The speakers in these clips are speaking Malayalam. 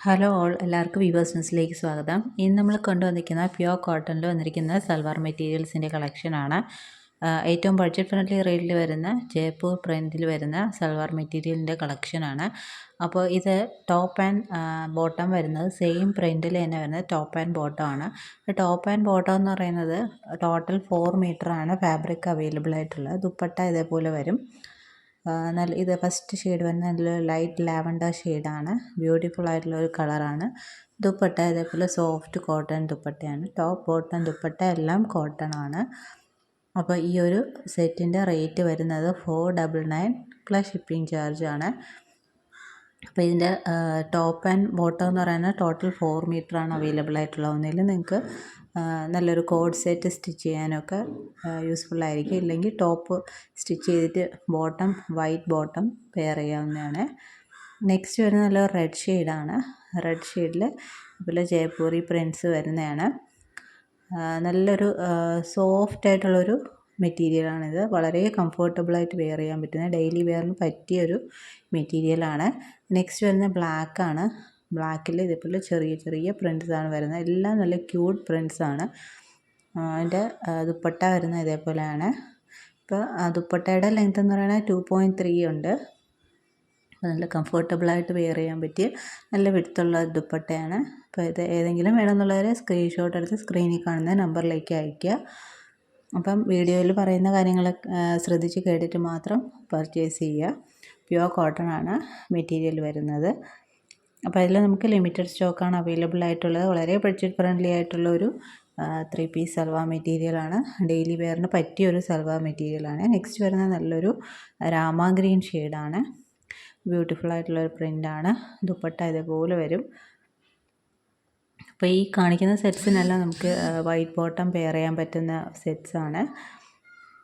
ഹലോ ഓൾ, എല്ലാവർക്കും വീവേഴ്സ് ന്യൂസിലേക്ക് സ്വാഗതം. ഇന്ന് നമ്മൾ കൊണ്ടുവന്നിരിക്കുന്ന പ്യുവർ കോട്ടണിൽ വന്നിരിക്കുന്ന സൽവാർ മെറ്റീരിയൽസിൻ്റെ കളക്ഷനാണ്. ഏറ്റവും ബഡ്ജറ്റ് ഫ്രണ്ട്ലി റേറ്റിൽ വരുന്ന ജയ്പൂർ പ്രിൻറ്റിൽ വരുന്ന സൽവാർ മെറ്റീരിയലിൻ്റെ കളക്ഷനാണ്. അപ്പോൾ ഇത് ടോപ്പ് ആൻഡ് ബോട്ടം വരുന്നത് സെയിം പ്രിൻറ്റിൽ തന്നെ വരുന്നത് ടോപ്പ് ആൻഡ് ബോട്ടം ആണ്. ടോപ്പ് ആൻഡ് ബോട്ടം എന്ന് പറയുന്നത് ടോട്ടൽ 4 മീറ്ററാണ് ഫാബ്രിക് അവൈലബിൾ ആയിട്ടുള്ളത്. ദുപ്പട്ട ഇതേപോലെ വരും. ഇത് ഫസ്റ്റ് ഷെയ്ഡ് വരുന്നത് നല്ലൊരു ലൈറ്റ് ലാവൻഡർ ഷെയ്ഡാണ്. ബ്യൂട്ടിഫുൾ ആയിട്ടുള്ള ഒരു കളറാണ്. ദുപ്പട്ട ഇതേപോലെ സോഫ്റ്റ് കോട്ടൺ ദുപ്പട്ടയാണ്. ടോപ്പ് ബോട്ടം ദുപ്പട്ട എല്ലാം കോട്ടൺ ആണ്. അപ്പോൾ ഈ ഒരു സെറ്റിൻ്റെ റേറ്റ് വരുന്നത് 499 പ്ലസ് ഷിപ്പിംഗ് ചാർജ് ആണ്. അപ്പോൾ ഇതിൻ്റെ ടോപ്പ് ആൻഡ് ബോട്ടം എന്ന് പറയുന്നത് ടോട്ടൽ 4 മീറ്ററാണ് അവൈലബിൾ ആയിട്ടുള്ളത്. ഒന്നിൽ നിങ്ങൾക്ക് നല്ലൊരു കോഡ് സെറ്റ് സ്റ്റിച്ച് ചെയ്യാനൊക്കെ യൂസ്ഫുൾ ആയിരിക്കും. ഇല്ലെങ്കിൽ ടോപ്പ് സ്റ്റിച്ച് ചെയ്തിട്ട് ബോട്ടം വൈറ്റ് ബോട്ടം പെയർ ചെയ്യാവുന്നതാണ്. നെക്സ്റ്റ് വരുന്നത് നല്ല റെഡ് ഷെയ്ഡാണ്. റെഡ് ഷെയ്ഡിൽ അതുപോലെ ജയ്പൂരി പ്രിൻറ്റ്സ് വരുന്നതാണ്. നല്ലൊരു സോഫ്റ്റ് ആയിട്ടുള്ളൊരു മെറ്റീരിയലാണിത്. വളരെ കംഫർട്ടബിളായിട്ട് വെയർ ചെയ്യാൻ പറ്റുന്ന ഡെയിലി വെയറിന് പറ്റിയൊരു മെറ്റീരിയലാണ്. നെക്സ്റ്റ് വരുന്നത് ബ്ലാക്കാണ്. ബ്ലാക്കിൽ ഇതേപോലെ ചെറിയ ചെറിയ പ്രിൻറ്റ്സാണ് വരുന്നത്. എല്ലാം നല്ല ക്യൂട്ട് പ്രിൻറ്റ്സാണ്. അതിൻ്റെ ദുപ്പട്ട വരുന്നത് ഇതേപോലെയാണ്. ഇപ്പോൾ ദുപ്പട്ടയുടെ ലെങ്ത് എന്ന് പറയുന്നത് 2.3 ഉണ്ട്. നല്ല കംഫർട്ടബിളായിട്ട് വെയർ ചെയ്യാൻ പറ്റിയ നല്ല വിഡ്ത്തുള്ള ദുപ്പട്ടയാണ്. അപ്പോൾ ഇത് ഏതെങ്കിലും വേണമെന്നുള്ളവർ സ്ക്രീൻഷോട്ട് എടുത്ത് സ്ക്രീനിൽ കാണുന്ന നമ്പറിലേക്ക് അയയ്ക്കുക. അപ്പം വീഡിയോയിൽ പറയുന്ന കാര്യങ്ങൾ ശ്രദ്ധിച്ച് കേട്ടിട്ട് മാത്രം പർച്ചേസ് ചെയ്യുക. പ്യുവർ കോട്ടൺ ആണ് മെറ്റീരിയൽ വരുന്നത്. അപ്പോൾ അതിൽ നമുക്ക് ലിമിറ്റഡ് സ്റ്റോക്കാണ് അവൈലബിൾ ആയിട്ടുള്ളത്. വളരെ ബഡ്ജറ്റ് ഫ്രണ്ട്ലി ആയിട്ടുള്ള ഒരു 3 പീസ് സൽവാർ മെറ്റീരിയലാണ്. ഡെയിലി വെയറിന് പറ്റിയൊരു സൽവാർ മെറ്റീരിയലാണ്. നെക്സ്റ്റ് വരുന്നത് നല്ലൊരു രാമ ഗ്രീൻ ഷെയ്ഡാണ്. ബ്യൂട്ടിഫുൾ ആയിട്ടുള്ളൊരു പ്രിൻ്റാണ്. ദുപ്പട്ട ഇതേപോലെ വരും. അപ്പോൾ ഈ കാണിക്കുന്ന സെറ്റ്സിനെല്ലാം നമുക്ക് വൈറ്റ് ബോട്ടം പെയർ ചെയ്യാൻ പറ്റുന്ന സെറ്റ്സാണ്.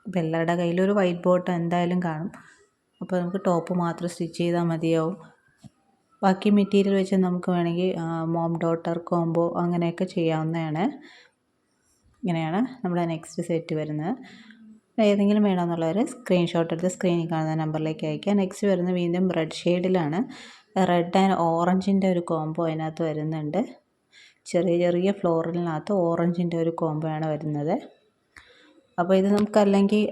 അപ്പോൾ എല്ലാവരുടെ കയ്യിലൊരു വൈറ്റ് ബോട്ടം എന്തായാലും കാണും. അപ്പോൾ നമുക്ക് ടോപ്പ് മാത്രം സ്റ്റിച്ച് ചെയ്താൽ മതിയാവും. ബാക്കി മെറ്റീരിയൽ വെച്ച് നമുക്ക് വേണമെങ്കിൽ മോം ഡോട്ടർ കോംബോ അങ്ങനെയൊക്കെ ചെയ്യാവുന്നതാണ്. ഇങ്ങനെയാണ് നമ്മുടെ നെക്സ്റ്റ് സെറ്റ് വരുന്നത്. ഏതെങ്കിലും വേണമെന്നുള്ളവർ സ്ക്രീൻഷോട്ട് എടുത്ത് സ്ക്രീനിൽ കാണുന്ന നമ്പറിലേക്ക് അയയ്ക്കുക. നെക്സ്റ്റ് വരുന്നത് വീണ്ടും റെഡ് ഷെയ്ഡിലാണ്. റെഡ് ആൻഡ് ഓറഞ്ചിൻ്റെ ഒരു കോംബോ അതിനകത്ത് വരുന്നുണ്ട്. ചെറിയ ചെറിയ ഫ്ലോറലിനകത്ത് ഓറഞ്ചിൻ്റെ ഒരു കോംബോ ആണ് വരുന്നത്. അപ്പോൾ ഇത് നമുക്ക് അല്ലെങ്കിൽ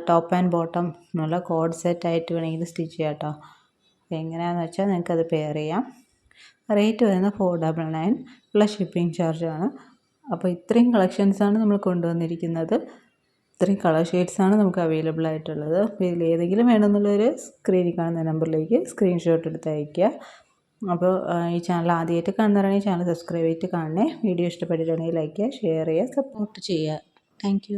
ടോപ്പ് ആൻഡ് ബോട്ടം എന്നുള്ള കോഡ് സെറ്റായിട്ട് വേണമെങ്കിൽ സ്റ്റിച്ച് ചെയ്യാം കേട്ടോ. എങ്ങനെയാണെന്ന് വെച്ചാൽ നിങ്ങൾക്കത് പെയർ ചെയ്യാം. റേറ്റ് വരുന്നത് 499 പ്ലസ് ഷിപ്പിംഗ് ചാർജാണ്. അപ്പോൾ ഇത്രയും കളക്ഷൻസാണ് നമ്മൾ കൊണ്ടുവന്നിരിക്കുന്നത്. ഇത്രയും കളർ ഷെയ്ഡ്സാണ് നമുക്ക് അവൈലബിൾ ആയിട്ടുള്ളത്. അപ്പോൾ ഇതിൽ ഏതെങ്കിലും വേണമെന്നുള്ളൊരു സ്ക്രീനിൽ കാണുന്ന നമ്പറിലേക്ക് സ്ക്രീൻഷോട്ട് എടുത്ത് അയയ്ക്കുക. അപ്പോൾ ഈ ചാനൽ ആദ്യമായിട്ട് കാണുന്നവരാണെങ്കിൽ ചാനൽ സബ്സ്ക്രൈബ് ചെയ്തിട്ട് കാണണേ. വീഡിയോ ഇഷ്ടപ്പെട്ടിട്ടുണ്ടെങ്കിൽ ലൈക്ക് ചെയ്യുക, ഷെയർ ചെയ്യുക, സപ്പോർട്ട് ചെയ്യുക. താങ്ക്